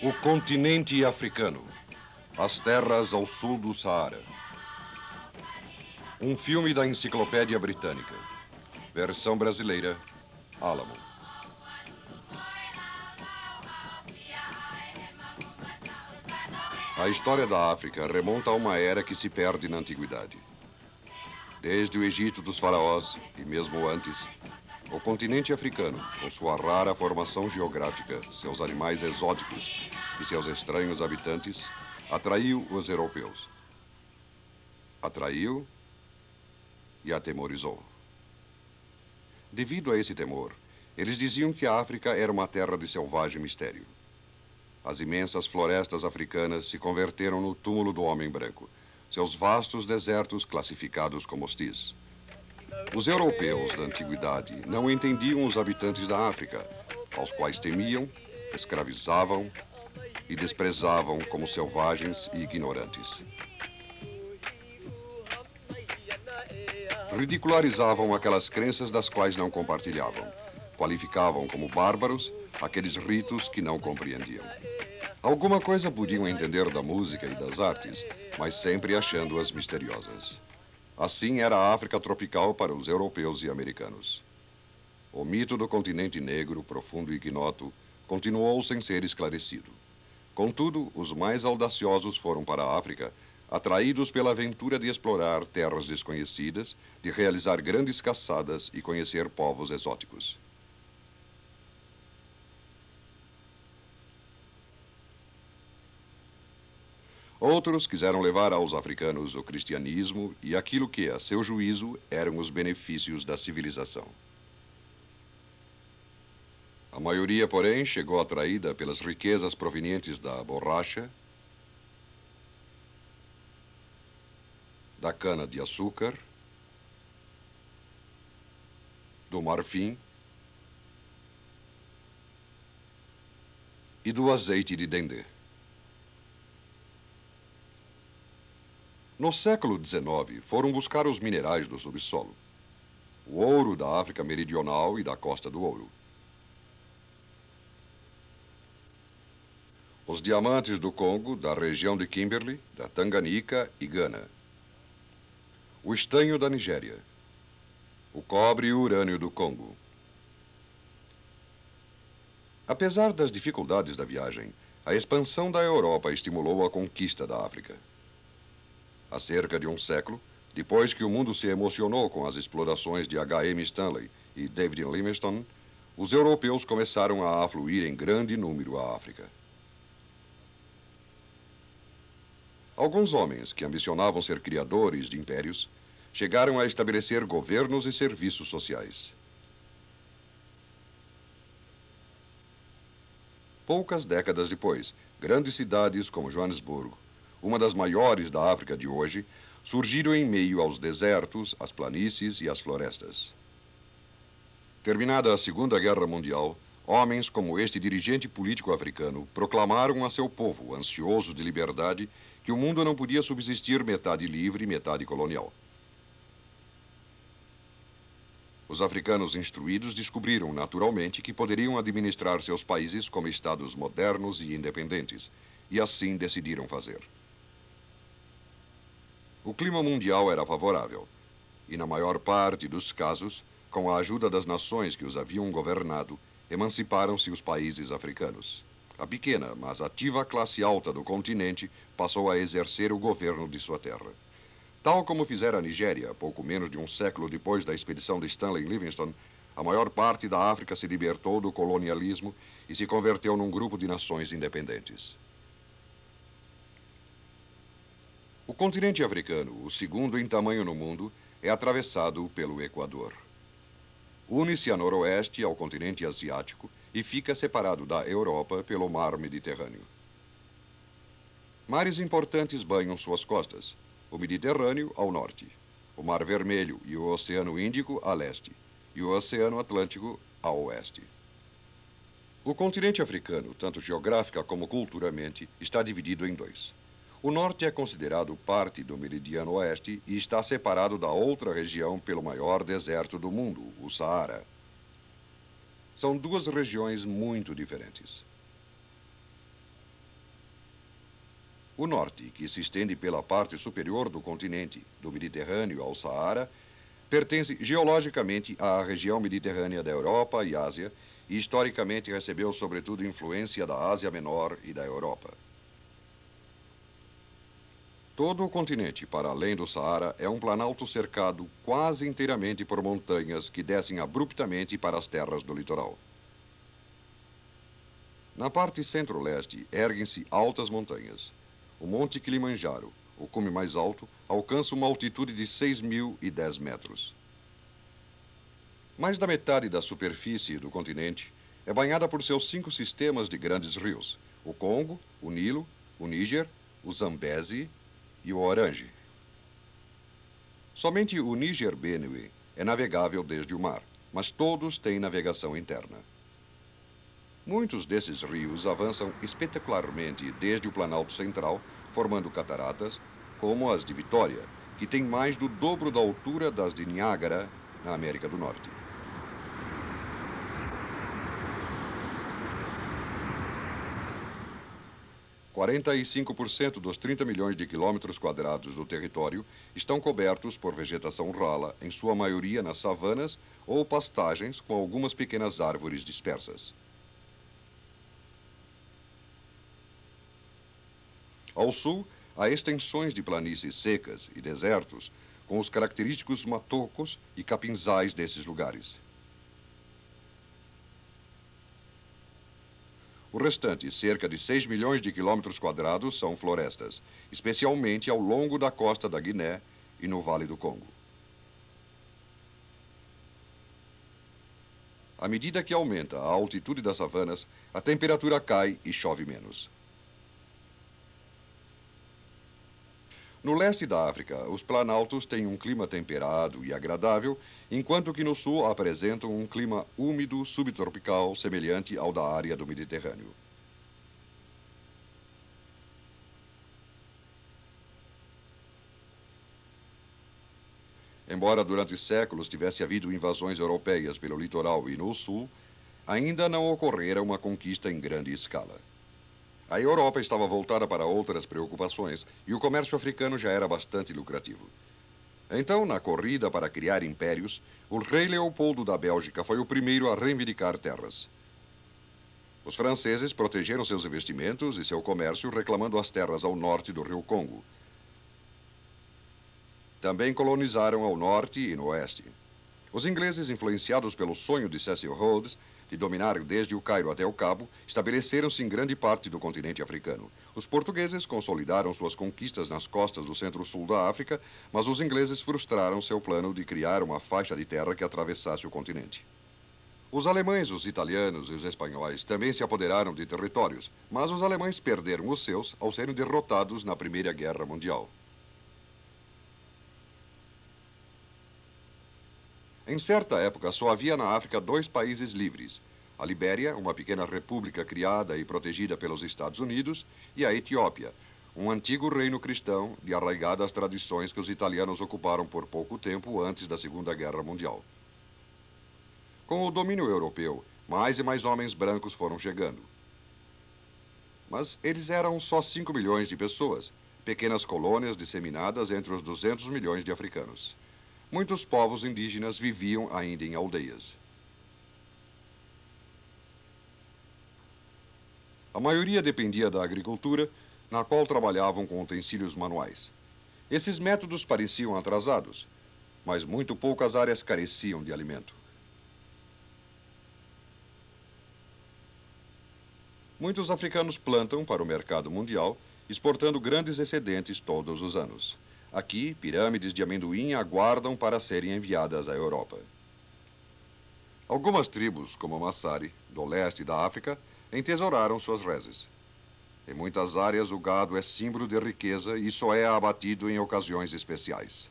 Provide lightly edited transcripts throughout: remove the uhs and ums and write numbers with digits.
O continente africano. As terras ao sul do Saara. Um filme da Enciclopédia Britânica. Versão brasileira, Álamo. A história da África remonta a uma era que se perde na antiguidade. Desde o Egito dos faraós, e mesmo antes, o continente africano, com sua rara formação geográfica, seus animais exóticos e seus estranhos habitantes, atraiu os europeus. Atraiu e atemorizou. Devido a esse temor, eles diziam que a África era uma terra de selvagem mistério. As imensas florestas africanas se converteram no túmulo do homem branco, seus vastos desertos classificados como hostis. Os europeus da antiguidade não entendiam os habitantes da África, aos quais temiam, escravizavam e desprezavam como selvagens e ignorantes. Ridicularizavam aquelas crenças das quais não compartilhavam. Qualificavam como bárbaros aqueles ritos que não compreendiam. Alguma coisa podiam entender da música e das artes, mas sempre achando-as misteriosas. Assim era a África tropical para os europeus e americanos. O mito do continente negro, profundo e ignoto, continuou sem ser esclarecido. Contudo, os mais audaciosos foram para a África, atraídos pela aventura de explorar terras desconhecidas, de realizar grandes caçadas e conhecer povos exóticos. Outros quiseram levar aos africanos o cristianismo e aquilo que, a seu juízo, eram os benefícios da civilização. A maioria, porém, chegou atraída pelas riquezas provenientes da borracha, da cana-de-açúcar, do marfim e do azeite de dendê. No século XIX, foram buscar os minerais do subsolo, o ouro da África Meridional e da Costa do Ouro, os diamantes do Congo, da região de Kimberley, da Tanganica e Gana, o estanho da Nigéria, o cobre e o urânio do Congo. Apesar das dificuldades da viagem, a expansão da Europa estimulou a conquista da África. Há cerca de um século, depois que o mundo se emocionou com as explorações de H.M. Stanley e David Livingstone, os europeus começaram a afluir em grande número à África. Alguns homens que ambicionavam ser criadores de impérios chegaram a estabelecer governos e serviços sociais. Poucas décadas depois, grandes cidades como Joanesburgo, uma das maiores da África de hoje, surgiram em meio aos desertos, às planícies e às florestas. Terminada a Segunda Guerra Mundial, homens como este dirigente político africano proclamaram a seu povo, ansioso de liberdade, que o mundo não podia subsistir metade livre e metade colonial. Os africanos instruídos descobriram naturalmente que poderiam administrar seus países como estados modernos e independentes, e assim decidiram fazer. O clima mundial era favorável, e na maior parte dos casos, com a ajuda das nações que os haviam governado, emanciparam-se os países africanos. A pequena, mas ativa classe alta do continente passou a exercer o governo de sua terra. Tal como fizera a Nigéria, pouco menos de um século depois da expedição de Stanley Livingstone, a maior parte da África se libertou do colonialismo e se converteu num grupo de nações independentes. O continente africano, o segundo em tamanho no mundo, é atravessado pelo Equador. Une-se a noroeste ao continente asiático e fica separado da Europa pelo mar Mediterrâneo. Mares importantes banham suas costas, o Mediterrâneo ao norte, o Mar Vermelho e o Oceano Índico a leste, e o Oceano Atlântico a oeste. O continente africano, tanto geográfica como culturalmente, está dividido em dois. O norte é considerado parte do meridiano oeste e está separado da outra região pelo maior deserto do mundo, o Saara. São duas regiões muito diferentes. O norte, que se estende pela parte superior do continente, do Mediterrâneo ao Saara, pertence geologicamente à região mediterrânea da Europa e Ásia e historicamente recebeu sobretudo influência da Ásia Menor e da Europa. Todo o continente, para além do Saara, é um planalto cercado quase inteiramente por montanhas que descem abruptamente para as terras do litoral. Na parte centro-leste, erguem-se altas montanhas. O Monte Kilimanjaro, o cume mais alto, alcança uma altitude de 6.010 metros. Mais da metade da superfície do continente é banhada por seus 5 sistemas de grandes rios: o Congo, o Nilo, o Níger, o Zambeze e o Orange. Somente o Níger-Benue é navegável desde o mar, mas todos têm navegação interna. Muitos desses rios avançam espetacularmente desde o Planalto Central, formando cataratas, como as de Vitória, que tem mais do dobro da altura das de Niágara, na América do Norte. – 45% dos 30 milhões de quilômetros quadrados do território estão cobertos por vegetação rala, em sua maioria nas savanas ou pastagens com algumas pequenas árvores dispersas. Ao sul, há extensões de planícies secas e desertos, com os característicos matocos e capinzais desses lugares. O restante, cerca de 6 milhões de quilômetros quadrados, são florestas, especialmente ao longo da costa da Guiné e no Vale do Congo. À medida que aumenta a altitude das savanas, a temperatura cai e chove menos. No leste da África, os planaltos têm um clima temperado e agradável, enquanto que no sul apresentam um clima úmido subtropical semelhante ao da área do Mediterrâneo. Embora durante séculos tivesse havido invasões europeias pelo litoral e no sul, ainda não ocorrera uma conquista em grande escala. A Europa estava voltada para outras preocupações e o comércio africano já era bastante lucrativo. Então, na corrida para criar impérios, o rei Leopoldo da Bélgica foi o primeiro a reivindicar terras. Os franceses protegeram seus investimentos e seu comércio reclamando as terras ao norte do rio Congo. Também colonizaram ao norte e no oeste. Os ingleses, influenciados pelo sonho de Cecil Rhodes, de dominar desde o Cairo até o Cabo, estabeleceram-se em grande parte do continente africano. Os portugueses consolidaram suas conquistas nas costas do centro-sul da África, mas os ingleses frustraram seu plano de criar uma faixa de terra que atravessasse o continente. Os alemães, os italianos e os espanhóis também se apoderaram de territórios, mas os alemães perderam os seus ao serem derrotados na Primeira Guerra Mundial. Em certa época, só havia na África 2 países livres: a Libéria, uma pequena república criada e protegida pelos Estados Unidos, e a Etiópia, um antigo reino cristão de arraigadas tradições que os italianos ocuparam por pouco tempo antes da Segunda Guerra Mundial. Com o domínio europeu, mais e mais homens brancos foram chegando. Mas eles eram só 5 milhões de pessoas, pequenas colônias disseminadas entre os 200 milhões de africanos. Muitos povos indígenas viviam ainda em aldeias. A maioria dependia da agricultura, na qual trabalhavam com utensílios manuais. Esses métodos pareciam atrasados, mas muito poucas áreas careciam de alimento. Muitos africanos plantam para o mercado mundial, exportando grandes excedentes todos os anos. Aqui, pirâmides de amendoim aguardam para serem enviadas à Europa. Algumas tribos, como a Massari, do leste da África, entesouraram suas reses. Em muitas áreas, o gado é símbolo de riqueza e só é abatido em ocasiões especiais.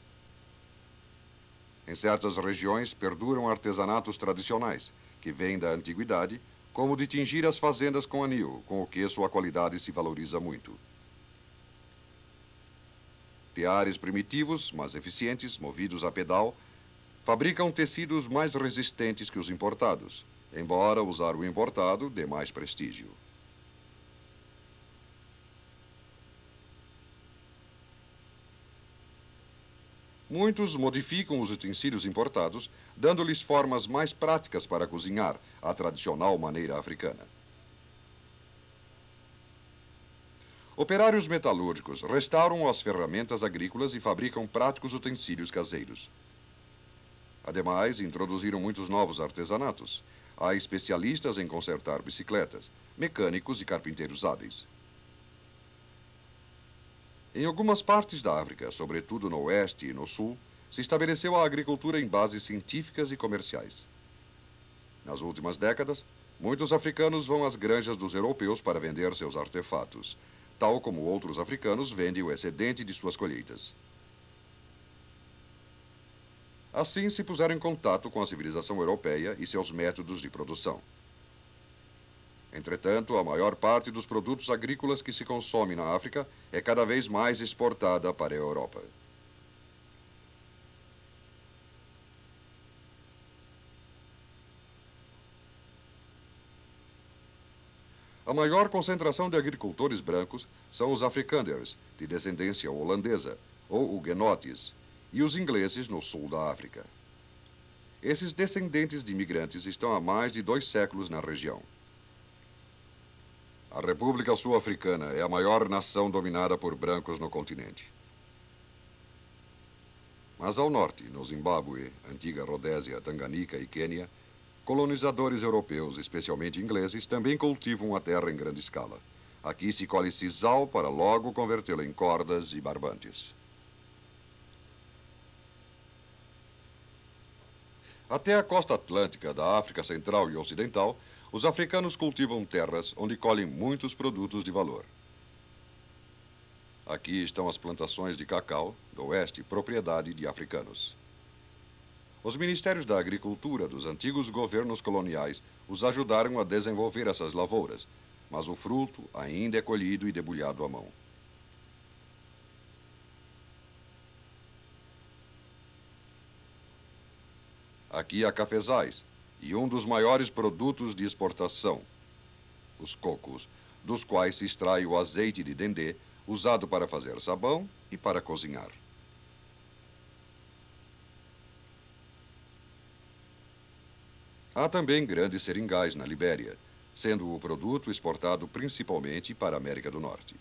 Em certas regiões, perduram artesanatos tradicionais, que vêm da antiguidade, como de tingir as fazendas com anil, com o que sua qualidade se valoriza muito. Teares primitivos, mas eficientes, movidos a pedal, fabricam tecidos mais resistentes que os importados, embora usar o importado dê mais prestígio. Muitos modificam os utensílios importados, dando-lhes formas mais práticas para cozinhar, a tradicional maneira africana. Operários metalúrgicos restauram as ferramentas agrícolas e fabricam práticos utensílios caseiros. Ademais, introduziram muitos novos artesanatos. Há especialistas em consertar bicicletas, mecânicos e carpinteiros hábeis. Em algumas partes da África, sobretudo no oeste e no sul, se estabeleceu a agricultura em bases científicas e comerciais. Nas últimas décadas, muitos africanos vão às granjas dos europeus para vender seus artefatos, tal como outros africanos vendem o excedente de suas colheitas. Assim se puseram em contato com a civilização europeia e seus métodos de produção. Entretanto, a maior parte dos produtos agrícolas que se consome na África é cada vez mais exportada para a Europa. A maior concentração de agricultores brancos são os afrikanders, de descendência holandesa, ou huguenotes, e os ingleses no sul da África. Esses descendentes de imigrantes estão há mais de 2 séculos na região. A República Sul-Africana é a maior nação dominada por brancos no continente. Mas ao norte, no Zimbábue, antiga Rodésia, Tanganica e Quênia, colonizadores europeus, especialmente ingleses, também cultivam a terra em grande escala. Aqui se colhe sisal para logo convertê-lo em cordas e barbantes. Até a costa atlântica da África Central e Ocidental, os africanos cultivam terras onde colhem muitos produtos de valor. Aqui estão as plantações de cacau, do oeste, propriedade de africanos. Os ministérios da agricultura dos antigos governos coloniais os ajudaram a desenvolver essas lavouras, mas o fruto ainda é colhido e debulhado à mão. Aqui há cafezais e um dos maiores produtos de exportação, os cocos, dos quais se extrai o azeite de dendê, usado para fazer sabão e para cozinhar. Há também grandes seringais na Libéria, sendo o produto exportado principalmente para a América do Norte.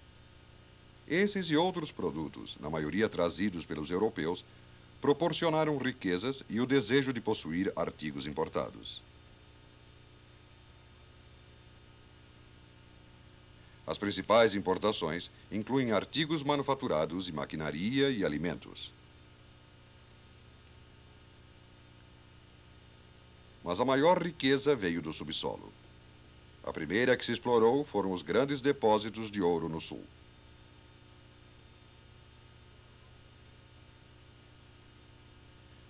Esses e outros produtos, na maioria trazidos pelos europeus, proporcionaram riquezas e o desejo de possuir artigos importados. As principais importações incluem artigos manufaturados e maquinaria e alimentos. Mas a maior riqueza veio do subsolo. A primeira que se explorou foram os grandes depósitos de ouro no sul.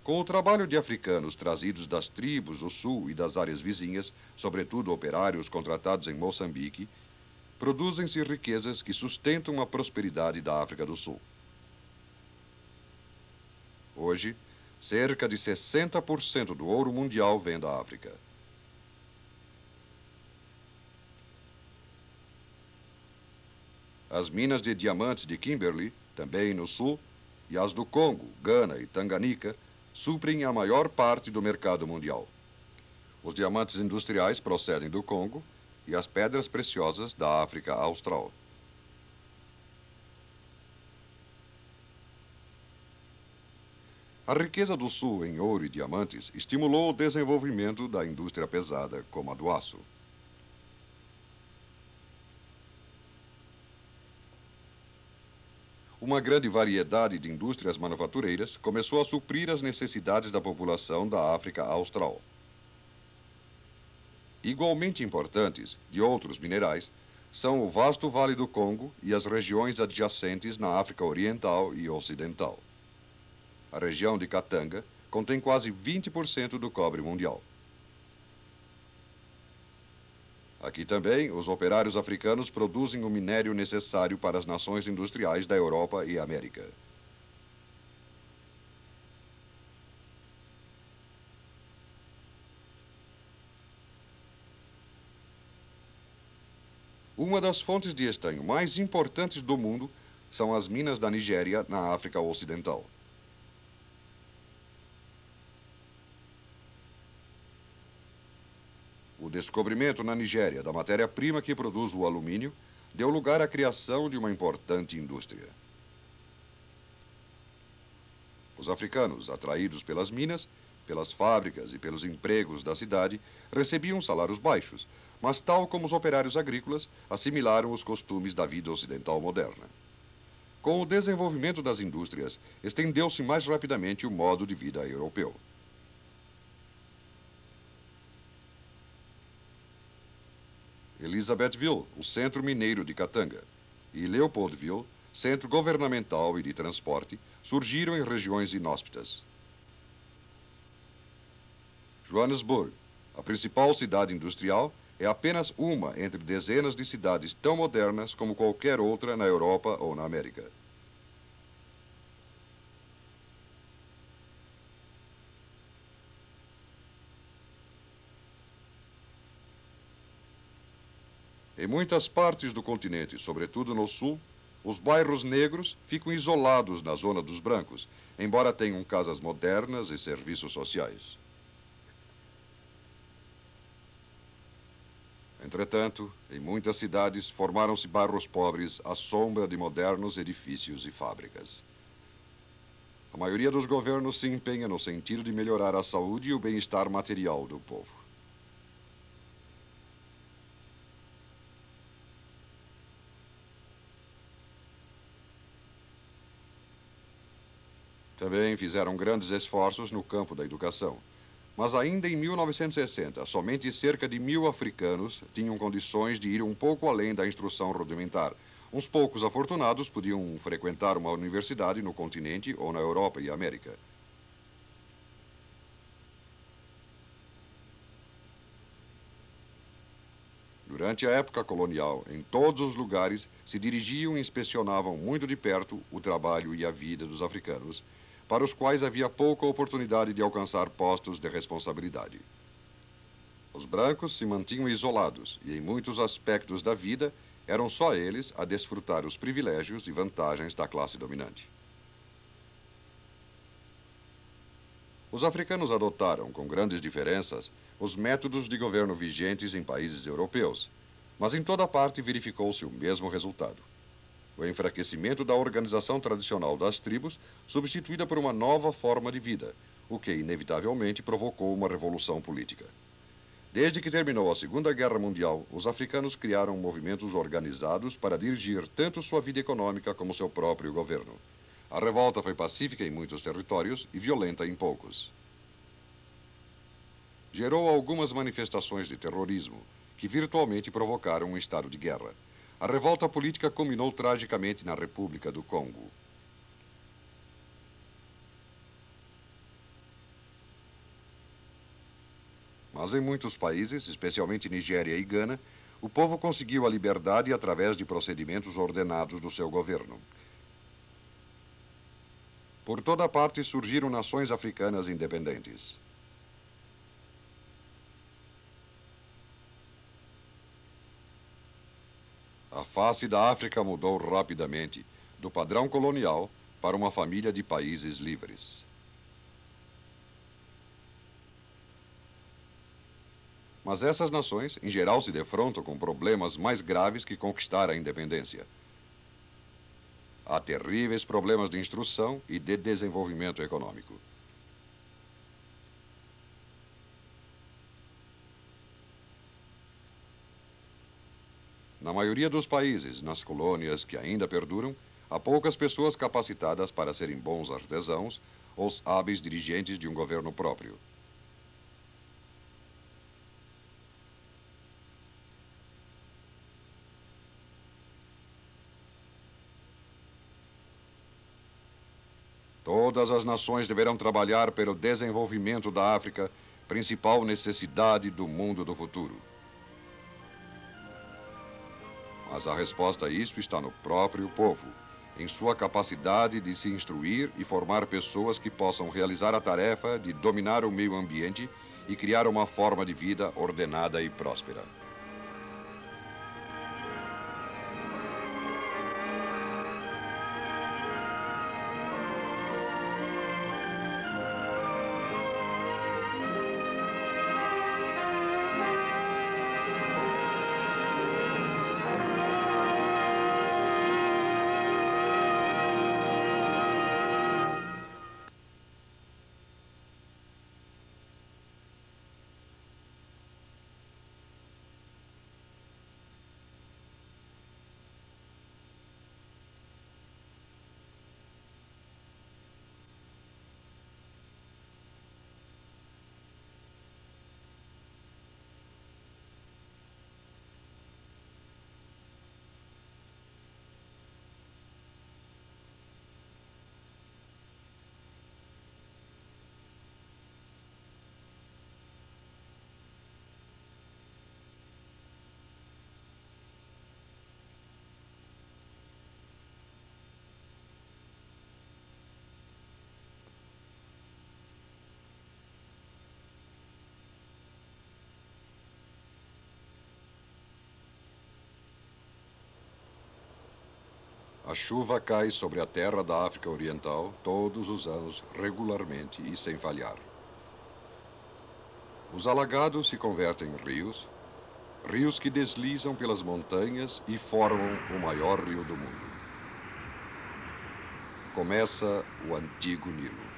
Com o trabalho de africanos trazidos das tribos do sul e das áreas vizinhas, sobretudo operários contratados em Moçambique, produzem-se riquezas que sustentam a prosperidade da África do Sul. Hoje, cerca de 60% do ouro mundial vem da África. As minas de diamantes de Kimberley, também no sul, e as do Congo, Gana e Tanganica, suprem a maior parte do mercado mundial. Os diamantes industriais procedem do Congo e as pedras preciosas da África Austral. A riqueza do Sul em ouro e diamantes estimulou o desenvolvimento da indústria pesada, como a do aço. Uma grande variedade de indústrias manufatureiras começou a suprir as necessidades da população da África Austral. Igualmente importantes, de outros minerais, são o vasto Vale do Congo e as regiões adjacentes na África Oriental e Ocidental. A região de Katanga contém quase 20% do cobre mundial. Aqui também, os operários africanos produzem o minério necessário para as nações industriais da Europa e América. Uma das fontes de estanho mais importantes do mundo são as minas da Nigéria, na África Ocidental. descobrimento na Nigéria da matéria-prima que produz o alumínio deu lugar à criação de uma importante indústria. Os africanos, atraídos pelas minas, pelas fábricas e pelos empregos da cidade, recebiam salários baixos, mas, tal como os operários agrícolas, assimilaram os costumes da vida ocidental moderna. Com o desenvolvimento das indústrias, estendeu-se mais rapidamente o modo de vida europeu. Elizabethville, o centro mineiro de Katanga, e Leopoldville, centro governamental e de transporte, surgiram em regiões inóspitas. Johannesburg, a principal cidade industrial, é apenas uma entre dezenas de cidades tão modernas como qualquer outra na Europa ou na América. Em muitas partes do continente, sobretudo no sul, os bairros negros ficam isolados na zona dos brancos, embora tenham casas modernas e serviços sociais. Entretanto, em muitas cidades formaram-se bairros pobres à sombra de modernos edifícios e fábricas. A maioria dos governos se empenha no sentido de melhorar a saúde e o bem-estar material do povo. Também fizeram grandes esforços no campo da educação. Mas ainda em 1960, somente cerca de 1.000 africanos tinham condições de ir um pouco além da instrução rudimentar. Uns poucos afortunados podiam frequentar uma universidade no continente ou na Europa e América. Durante a época colonial, em todos os lugares, se dirigiam e inspecionavam muito de perto o trabalho e a vida dos africanos, para os quais havia pouca oportunidade de alcançar postos de responsabilidade. Os brancos se mantinham isolados e, em muitos aspectos da vida, eram só eles a desfrutar os privilégios e vantagens da classe dominante. Os africanos adotaram, com grandes diferenças, os métodos de governo vigentes em países europeus, mas em toda parte verificou-se o mesmo resultado: o enfraquecimento da organização tradicional das tribos, substituída por uma nova forma de vida, o que inevitavelmente provocou uma revolução política. Desde que terminou a Segunda Guerra Mundial, os africanos criaram movimentos organizados para dirigir tanto sua vida econômica como seu próprio governo. A revolta foi pacífica em muitos territórios e violenta em poucos. Gerou algumas manifestações de terrorismo, que virtualmente provocaram um estado de guerra. A revolta política culminou tragicamente na República do Congo. Mas em muitos países, especialmente Nigéria e Gana, o povo conseguiu a liberdade através de procedimentos ordenados do seu governo. Por toda parte surgiram nações africanas independentes. A face da África mudou rapidamente, do padrão colonial para uma família de países livres. Mas essas nações, em geral, se defrontam com problemas mais graves que conquistar a independência. Há terríveis problemas de instrução e de desenvolvimento econômico. Na maioria dos países, nas colônias que ainda perduram, há poucas pessoas capacitadas para serem bons artesãos ou hábeis dirigentes de um governo próprio. Todas as nações deverão trabalhar pelo desenvolvimento da África, principal necessidade do mundo do futuro. Mas a resposta a isso está no próprio povo, em sua capacidade de se instruir e formar pessoas que possam realizar a tarefa de dominar o meio ambiente e criar uma forma de vida ordenada e próspera. A chuva cai sobre a terra da África Oriental todos os anos, regularmente e sem falhar. Os alagados se convertem em rios, rios que deslizam pelas montanhas e formam o maior rio do mundo. Começa o antigo Nilo.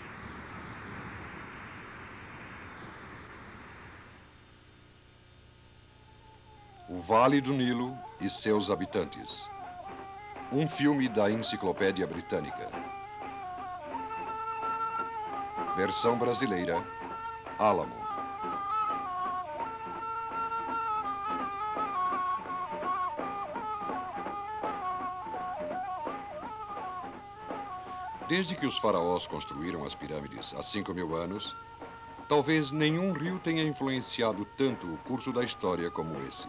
O Vale do Nilo e seus habitantes. Um filme da Enciclopédia Britânica. Versão brasileira, Alamo. Desde que os faraós construíram as pirâmides há 5.000 anos, talvez nenhum rio tenha influenciado tanto o curso da história como esse.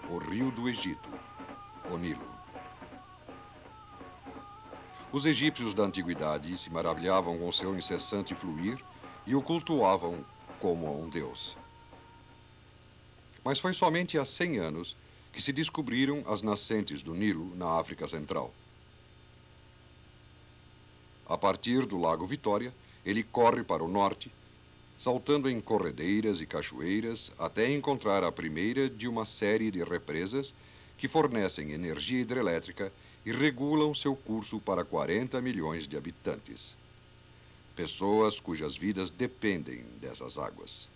O rio do Egito, o Nilo. Os egípcios da antiguidade se maravilhavam com seu incessante fluir e o cultuavam como a um deus. Mas foi somente há 100 anos que se descobriram as nascentes do Nilo na África Central. A partir do Lago Vitória, ele corre para o norte, saltando em corredeiras e cachoeiras até encontrar a primeira de uma série de represas que fornecem energia hidrelétrica e regulam seu curso para 40 milhões de habitantes. Pessoas cujas vidas dependem dessas águas.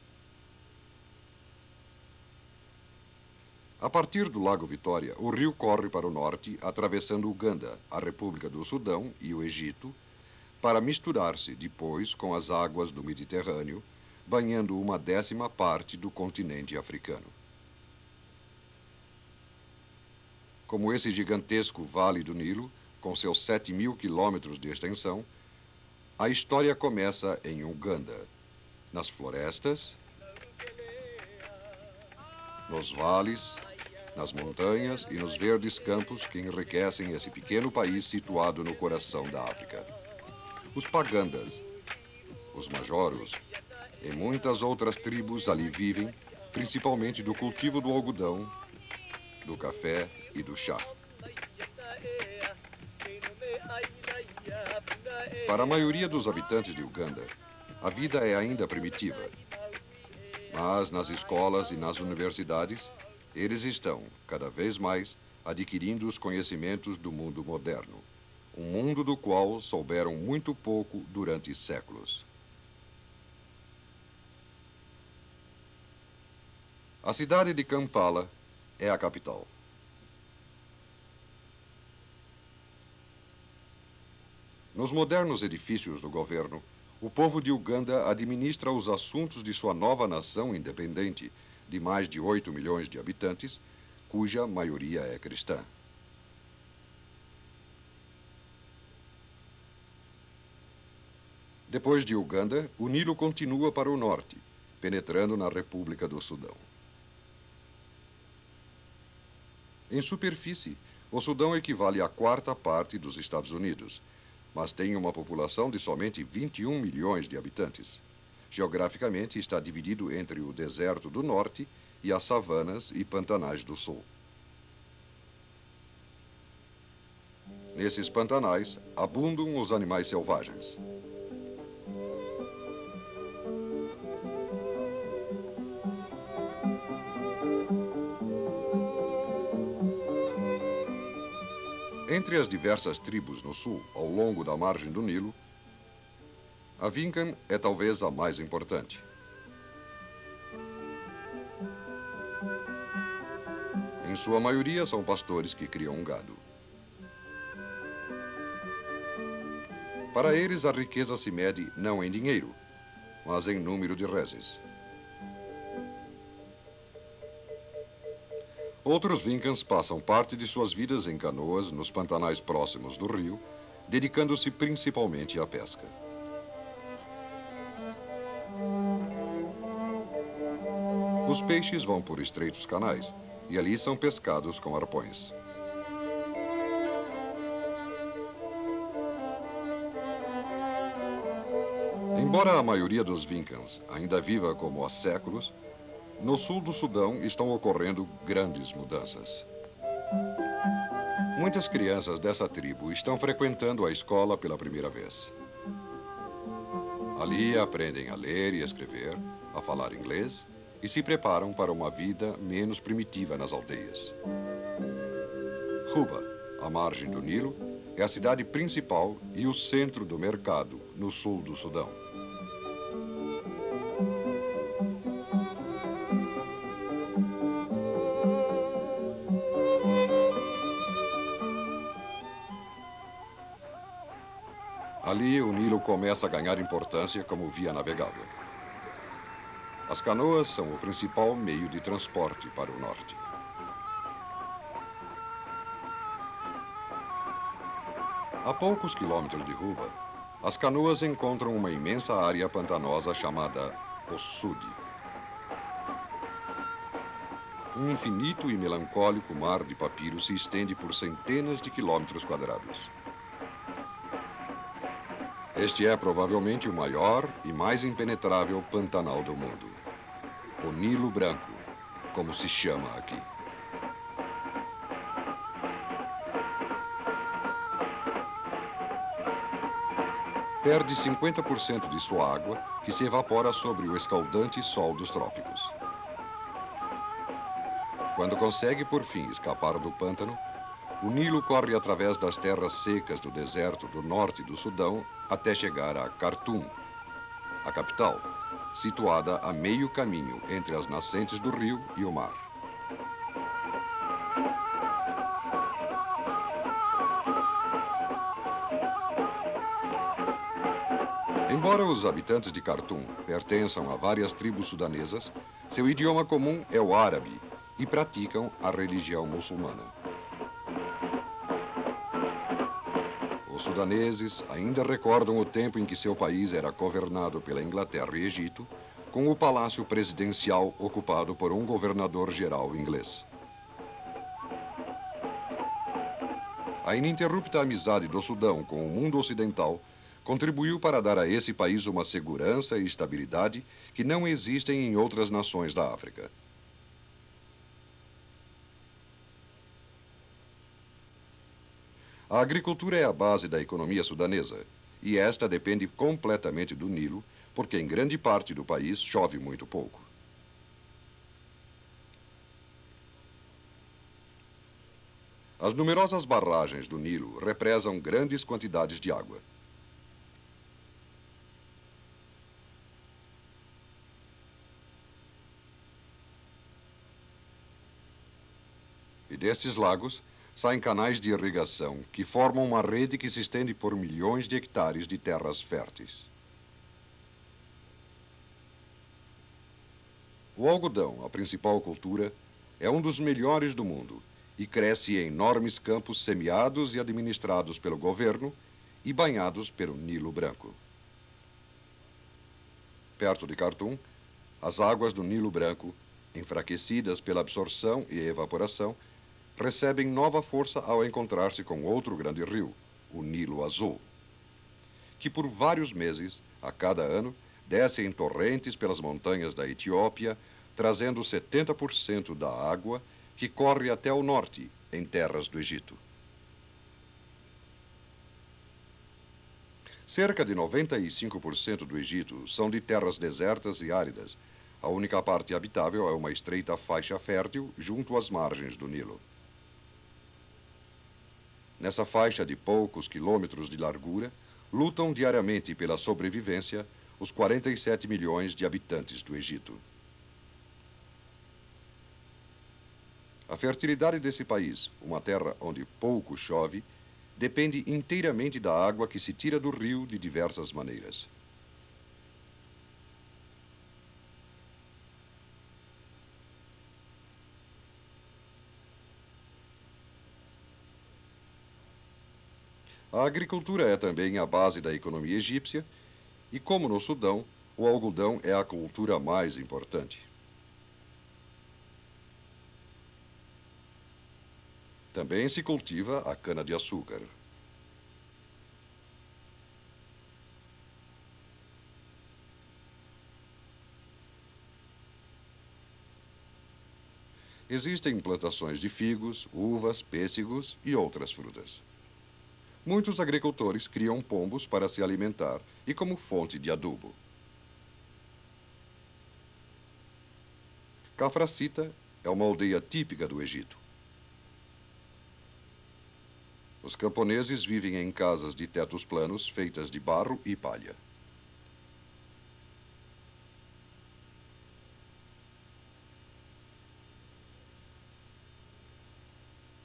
A partir do Lago Vitória, o rio corre para o norte, atravessando Uganda, a República do Sudão e o Egito, para misturar-se depois com as águas do Mediterrâneo, banhando 1/10 parte do continente africano. Como esse gigantesco Vale do Nilo, com seus 7.000 quilômetros de extensão, a história começa em Uganda, nas florestas, nos vales, nas montanhas e nos verdes campos que enriquecem esse pequeno país situado no coração da África. Os Pagandas, os Majoros e muitas outras tribos ali vivem, principalmente do cultivo do algodão, do café e do chá. Para a maioria dos habitantes de Uganda, a vida é ainda primitiva. Mas nas escolas e nas universidades, eles estão, cada vez mais, adquirindo os conhecimentos do mundo moderno. Um mundo do qual souberam muito pouco durante séculos. A cidade de Kampala é a capital. Nos modernos edifícios do governo, o povo de Uganda administra os assuntos de sua nova nação independente, de mais de 8 milhões de habitantes, cuja maioria é cristã. Depois de Uganda, o Nilo continua para o norte, penetrando na República do Sudão. Em superfície, o Sudão equivale à 4ª parte dos Estados Unidos, mas tem uma população de somente 21 milhões de habitantes. Geograficamente, está dividido entre o deserto do norte e as savanas e pantanais do sul. Nesses pantanais, abundam os animais selvagens. Entre as diversas tribos no sul, ao longo da margem do Nilo, a Vincan é talvez a mais importante. Em sua maioria, são pastores que criam gado. Para eles, a riqueza se mede não em dinheiro, mas em número de reses. Outros Vincans passam parte de suas vidas em canoas nos pantanais próximos do rio, dedicando-se principalmente à pesca. Os peixes vão por estreitos canais e ali são pescados com arpões. Embora a maioria dos Vincans ainda viva como há séculos, no sul do Sudão estão ocorrendo grandes mudanças. Muitas crianças dessa tribo estão frequentando a escola pela primeira vez. Ali aprendem a ler e escrever, a falar inglês e se preparam para uma vida menos primitiva nas aldeias. Juba, à margem do Nilo, é a cidade principal e o centro do mercado no sul do Sudão. Ali, o Nilo começa a ganhar importância como via navegável. As canoas são o principal meio de transporte para o norte. A poucos quilômetros de Juba, as canoas encontram uma imensa área pantanosa chamada Ossudi. Um infinito e melancólico mar de papiro se estende por centenas de quilômetros quadrados. Este é provavelmente o maior e mais impenetrável pantanal do mundo. O Nilo Branco, como se chama aqui. Perde 50% de sua água, que se evapora sobre o escaldante sol dos trópicos. Quando consegue, por fim, escapar do pântano, o Nilo corre através das terras secas do deserto do norte do Sudão até chegar a Khartoum, a capital, situada a meio caminho entre as nascentes do rio e o mar. Embora os habitantes de Khartoum pertençam a várias tribos sudanesas, seu idioma comum é o árabe e praticam a religião muçulmana. Os sudaneses ainda recordam o tempo em que seu país era governado pela Inglaterra e Egito, com o palácio presidencial ocupado por um governador-geral inglês. A ininterrupta amizade do Sudão com o mundo ocidental contribuiu para dar a esse país uma segurança e estabilidade que não existem em outras nações da África. A agricultura é a base da economia sudanesa, e esta depende completamente do Nilo, porque em grande parte do país chove muito pouco. As numerosas barragens do Nilo represam grandes quantidades de água. E destes lagos saem canais de irrigação que formam uma rede que se estende por milhões de hectares de terras férteis. O algodão, a principal cultura, é um dos melhores do mundo e cresce em enormes campos semeados e administrados pelo governo e banhados pelo Nilo Branco. Perto de Khartoum, as águas do Nilo Branco, enfraquecidas pela absorção e evaporação, recebem nova força ao encontrar-se com outro grande rio, o Nilo Azul, que por vários meses, a cada ano, desce em torrentes pelas montanhas da Etiópia, trazendo 70% da água que corre até o norte, em terras do Egito. Cerca de 95% do Egito são de terras desertas e áridas. A única parte habitável é uma estreita faixa fértil junto às margens do Nilo. Nessa faixa de poucos quilômetros de largura, lutam diariamente pela sobrevivência os 47 milhões de habitantes do Egito. A fertilidade desse país, uma terra onde pouco chove, depende inteiramente da água que se tira do rio de diversas maneiras. A agricultura é também a base da economia egípcia e, como no Sudão, o algodão é a cultura mais importante. Também se cultiva a cana-de-açúcar. Existem plantações de figos, uvas, pêssegos e outras frutas. Muitos agricultores criam pombos para se alimentar e como fonte de adubo. Cafracita é uma aldeia típica do Egito. Os camponeses vivem em casas de tetos planos feitas de barro e palha.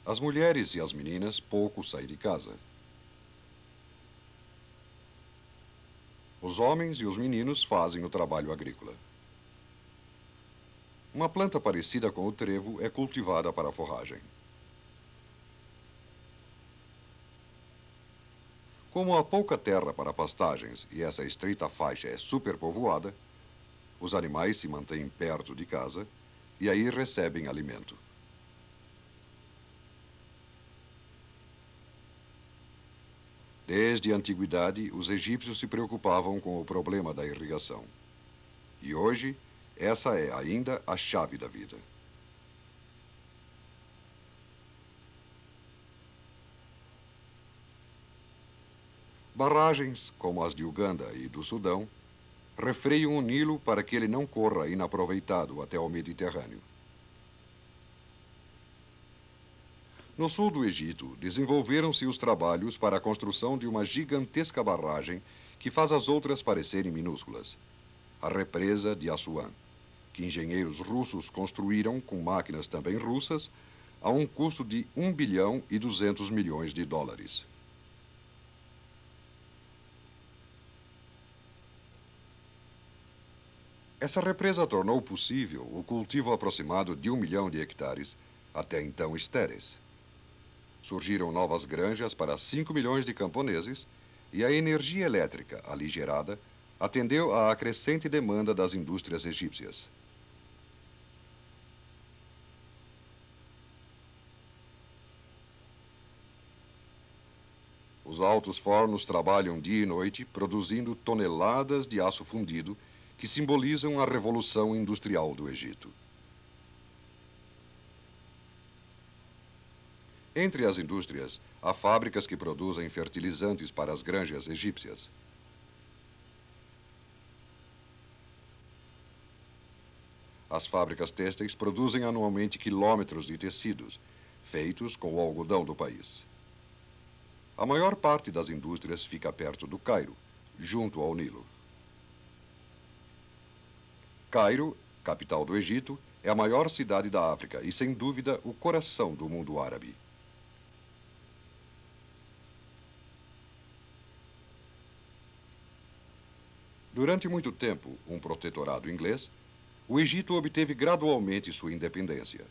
As mulheres e as meninas pouco saem de casa. Os homens e os meninos fazem o trabalho agrícola. Uma planta parecida com o trevo é cultivada para a forragem. Como há pouca terra para pastagens e essa estreita faixa é superpovoada, os animais se mantêm perto de casa e aí recebem alimento. Desde a antiguidade, os egípcios se preocupavam com o problema da irrigação. E hoje, essa é ainda a chave da vida. Barragens, como as de Uganda e do Sudão, refreiam o Nilo para que ele não corra inaproveitado até ao Mediterrâneo. No sul do Egito, desenvolveram-se os trabalhos para a construção de uma gigantesca barragem que faz as outras parecerem minúsculas. A represa de Assuan, que engenheiros russos construíram com máquinas também russas, a um custo de 1 bilhão e 200 milhões de dólares. Essa represa tornou possível o cultivo aproximado de 1 milhão de hectares, até então estéreis. Surgiram novas granjas para 5 milhões de camponeses e a energia elétrica, ali gerada, atendeu à crescente demanda das indústrias egípcias. Os altos fornos trabalham dia e noite, produzindo toneladas de aço fundido que simbolizam a revolução industrial do Egito. Entre as indústrias, há fábricas que produzem fertilizantes para as granjas egípcias. As fábricas têxteis produzem anualmente quilômetros de tecidos, feitos com o algodão do país. A maior parte das indústrias fica perto do Cairo, junto ao Nilo. Cairo, capital do Egito, é a maior cidade da África e, sem dúvida, o coração do mundo árabe. Durante muito tempo, um protetorado inglês, o Egito obteve gradualmente sua independência.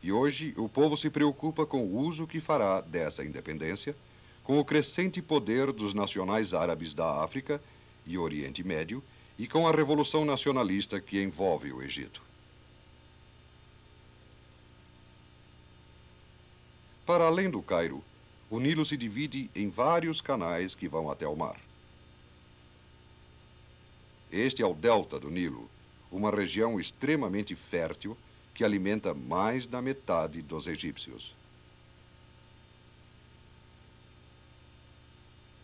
E hoje o povo se preocupa com o uso que fará dessa independência, com o crescente poder dos nacionais árabes da África e Oriente Médio e com a revolução nacionalista que envolve o Egito. Para além do Cairo, o Nilo se divide em vários canais que vão até o mar. Este é o delta do Nilo, uma região extremamente fértil que alimenta mais da metade dos egípcios.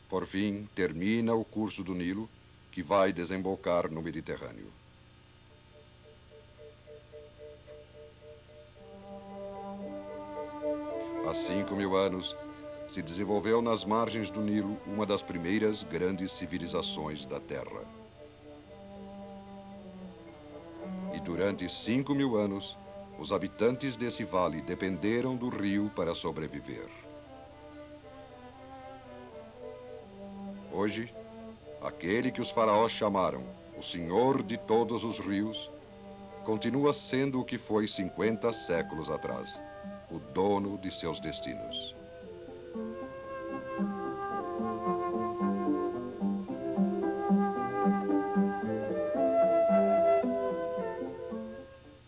Por fim, termina o curso do Nilo, que vai desembocar no Mediterrâneo. Há 5.000 anos, se desenvolveu nas margens do Nilo uma das primeiras grandes civilizações da Terra. E durante 5.000 anos, os habitantes desse vale dependeram do rio para sobreviver. Hoje, aquele que os faraós chamaram o Senhor de todos os rios, continua sendo o que foi 50 séculos atrás, o dono de seus destinos.